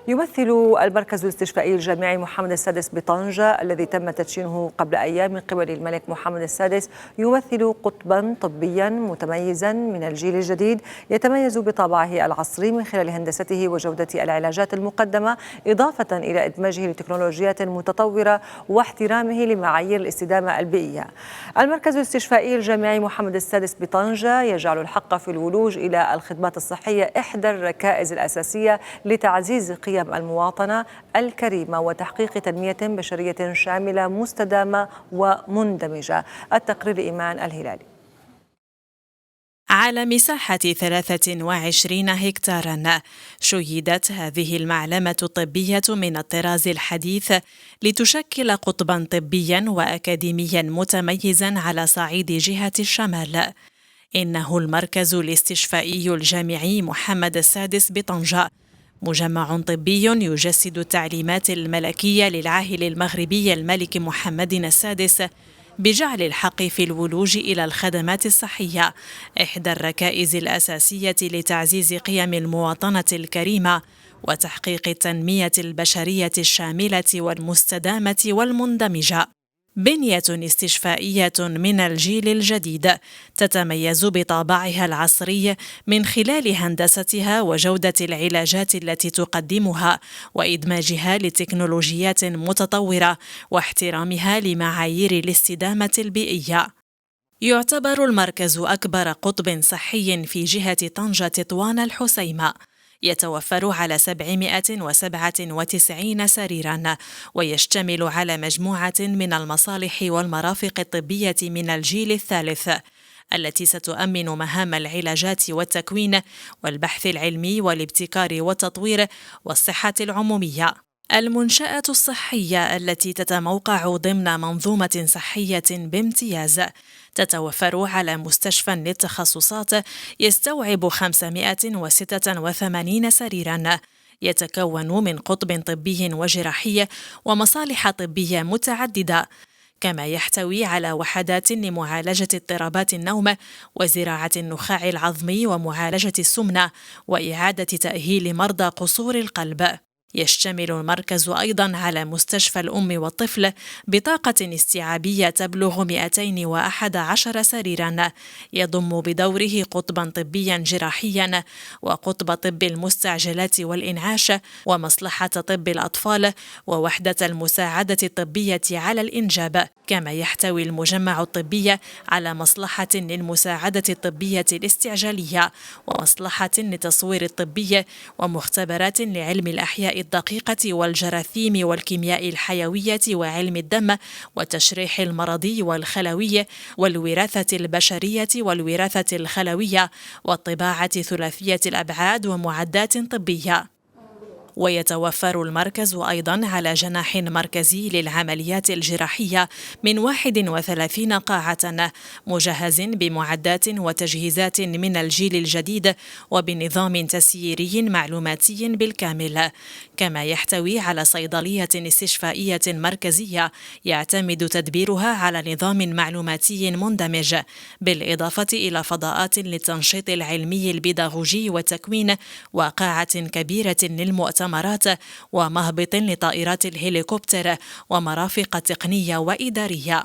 يمثل المركز الاستشفائي الجامعي محمد السادس بطنجة الذي تم تدشينه قبل أيام من قبل الملك محمد السادس يمثل قطبا طبيا متميزا من الجيل الجديد يتميز بطابعه العصري من خلال هندسته وجودة العلاجات المقدمة، إضافة إلى إدماجه لتكنولوجيات متطورة واحترامه لمعايير الاستدامة البيئية. المركز الاستشفائي الجامعي محمد السادس بطنجة يجعل الحق في الولوج إلى الخدمات الصحية إحدى الركائز الأساسية لتعزيز قيم المواطنة الكريمة وتحقيق تنمية بشرية شاملة مستدامة ومندمجة. التقرير إيمان الهلالي. على مساحة 23 هكتارا شيدت هذه المعلمة الطبية من الطراز الحديث لتشكل قطبا طبيا وأكاديميا متميزا على صعيد جهة الشمال. إنه المركز الاستشفائي الجامعي محمد السادس بطنجة، مجمع طبي يجسد التعليمات الملكية للعاهل المغربي الملك محمد السادس بجعل الحق في الولوج إلى الخدمات الصحية إحدى الركائز الأساسية لتعزيز قيم المواطنة الكريمة وتحقيق التنمية البشرية الشاملة والمستدامة والمندمجة. بنية استشفائية من الجيل الجديد تتميز بطابعها العصري من خلال هندستها وجودة العلاجات التي تقدمها وإدماجها لتكنولوجيات متطورة واحترامها لمعايير الاستدامة البيئية. يعتبر المركز أكبر قطب صحي في جهة طنجة تطوان الحسيمة، يتوفر على 797 سريراً ويشتمل على مجموعة من المصالح والمرافق الطبية من الجيل الثالث التي ستؤمن مهام العلاجات والتكوين والبحث العلمي والابتكار والتطوير والصحة العمومية. المنشأة الصحية التي تتموقع ضمن منظومة صحية بامتياز تتوفر على مستشفى للتخصصات يستوعب 586 سريراً، يتكون من قطب طبي وجراحي ومصالح طبية متعددة، كما يحتوي على وحدات لمعالجة اضطرابات النوم وزراعة النخاع العظمي ومعالجة السمنة وإعادة تأهيل مرضى قصور القلب. يشتمل المركز أيضاً على مستشفى الأم والطفل بطاقة استيعابية تبلغ 211 سريراً، يضم بدوره قطباً طبياً جراحياً وقطب طب المستعجلات والإنعاش ومصلحة طب الأطفال ووحدة المساعدة الطبية على الإنجاب. كما يحتوي المجمع الطبي على مصلحة للمساعدة الطبية الاستعجالية ومصلحة للتصوير الطبي ومختبرات لعلم الأحياء الدقيقة والجراثيم والكيمياء الحيوية وعلم الدم والتشريح المرضي والخلوي والوراثة البشرية والوراثة الخلوية والطباعة ثلاثية الأبعاد ومعدات طبية. ويتوفر المركز أيضاً على جناح مركزي للعمليات الجراحية من 31 قاعة مجهز بمعدات وتجهيزات من الجيل الجديد وبنظام تسييري معلوماتي بالكامل، كما يحتوي على صيدلية استشفائية مركزية يعتمد تدبيرها على نظام معلوماتي مندمج، بالإضافة إلى فضاءات للتنشيط العلمي البيداغوجي والتكوين وقاعة كبيرة للمؤتمرات ومهبط لطائرات الهليكوبتر ومرافق تقنية وإدارية.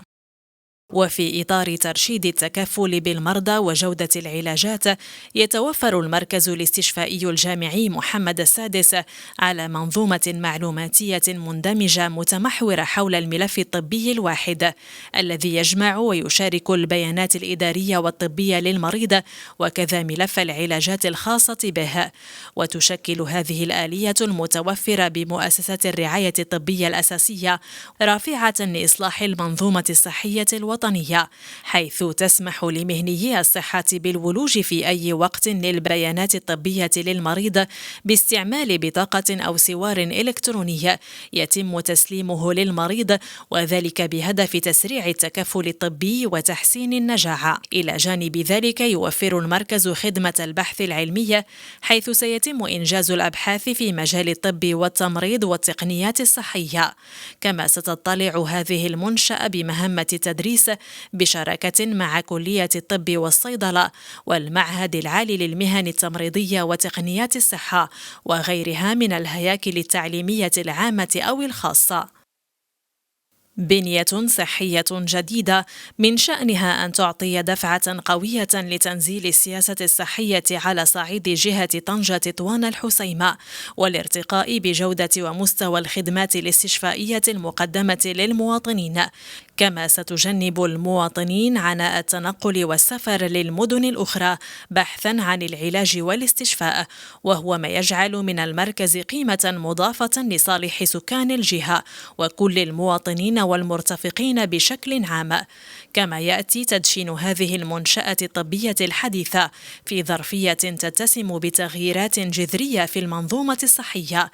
وفي إطار ترشيد التكفل بالمرضى وجودة العلاجات، يتوفر المركز الاستشفائي الجامعي محمد السادس على منظومة معلوماتية مندمجة متمحورة حول الملف الطبي الواحد الذي يجمع ويشارك البيانات الإدارية والطبية للمريض وكذا ملف العلاجات الخاصة به. وتشكل هذه الآلية المتوفرة بمؤسسات الرعاية الطبية الأساسية رافعة لإصلاح المنظومة الصحية الوطنية، حيث تسمح لمهنيي الصحة بالولوج في أي وقت للبيانات الطبية للمريض باستعمال بطاقة أو سوار إلكتروني يتم تسليمه للمريض، وذلك بهدف تسريع التكفل الطبي وتحسين النجاعة. إلى جانب ذلك يوفر المركز خدمة البحث العلمي، حيث سيتم إنجاز الأبحاث في مجال الطب والتمريض والتقنيات الصحية. كما ستطلع هذه المنشأة بمهمة التدريس بشراكة مع كلية الطب والصيدلة والمعهد العالي للمهن التمريضية وتقنيات الصحة وغيرها من الهياكل التعليمية العامة أو الخاصة. بنية صحية جديدة من شأنها أن تعطي دفعة قوية لتنزيل السياسة الصحية على صعيد جهة طنجة تطوان الحسيمة والارتقاء بجودة ومستوى الخدمات الاستشفائية المقدمة للمواطنين، كما ستجنب المواطنين عناء التنقل والسفر للمدن الأخرى بحثا عن العلاج والاستشفاء، وهو ما يجعل من المركز قيمة مضافة لصالح سكان الجهة وكل المواطنين والمرتفقين بشكل عام. كما يأتي تدشين هذه المنشأة الطبية الحديثة في ظرفية تتسم بتغييرات جذرية في المنظومة الصحية